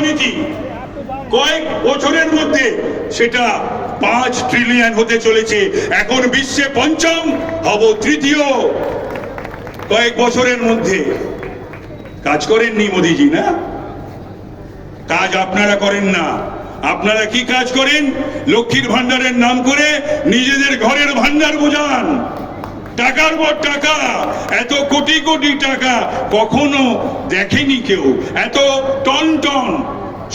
অর্থনীতি কয়েক বছরের মধ্যে সেটা 5 ট্রিলিয়ন হতে চলেছে। এখন বিশ্বে পঞ্চম, হব তৃতীয় কয়েক বছরের মধ্যে। কাজ করেননি মোদিজি, না? কাজ আপনারা করেন না। আপনারা কি কাজ করেন? লক্ষ্মীর ভান্ডারের নাম করে নিজেদের ঘরের ভান্ডার বোঝান, টাকার পর টাকা। এত কোটি কোটি টাকা কখনো দেখেনি কেউ, এত টন টন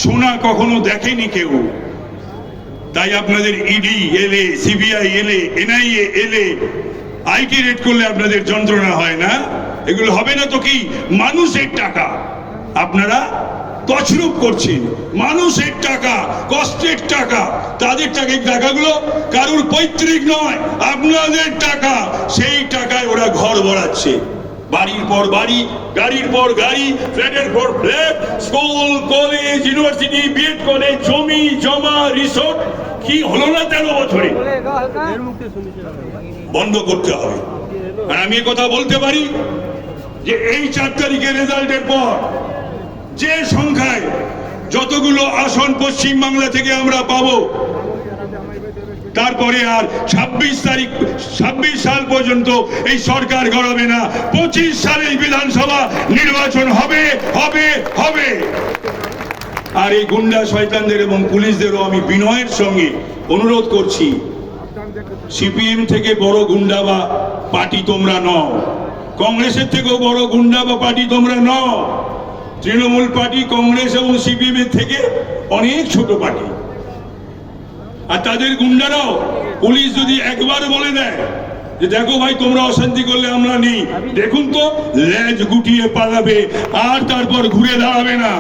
সোনা কখনো দেখেনি কেউ। তাই আপনাদের ইডি এলে, সিবিআই এলে, এনআইএ এলে, আইটি রেড করলে আপনাদের যন্ত্রণা হয় না? এগুলো হবে না তো কি? মানুষের টাকা আপনারা তছরূপ করছেন, মানুষের টাকা, কষ্টের টাকা। তাদের টাকাগুলো কারুর পৈতৃক নয়, আপনাদের টাকা। সেই টাকায় ওরা ঘর বাড়াচ্ছে, বাড়ির পর বাড়ি, গাড়ির পর গাড়ি, ফ্ল্যাটের পর flat, school, college, university, BEd college, জমি জমা, রিসোর্ট। কি হলো না 13 বছরে? বন্ধ করতে হবে। আর আমি কথা বলতে পারি যে এই 4 তারিখের রেজাল্টের পর যে সংখ্যায় যতগুলো আসন পশ্চিম বাংলা থেকে আমরা পাবো, তারপরে আর 26 সাল পর্যন্ত এই সরকার গড়াবে না। 25 সালে বিধানসভা নির্বাচন হবে হবে হবে। আর এই গুন্ডা শয়তানদের এবং পুলিশদেরও আমি বিনয়ের সঙ্গে অনুরোধ করছি, সিপিএম থেকে বড় গুন্ডা বা পার্টি তোমরা নও, কংগ্রেসের থেকেও বড় গুন্ডা বা পার্টি তোমরা নও। তৃণমূল পার্টি, কংগ্রেস এবং সিপিএম এর থেকে অনেক ছোট পার্টি। আর তাদের গুন্ডারাও, পুলিশ যদি একবার বলে দেয় যে দেখো ভাই তোমরা অশান্তি করলে আমরা নেই, দেখুন তো লেজ গুটিয়ে পালাবে আর তারপর ঘুরে দাঁড়াবে না।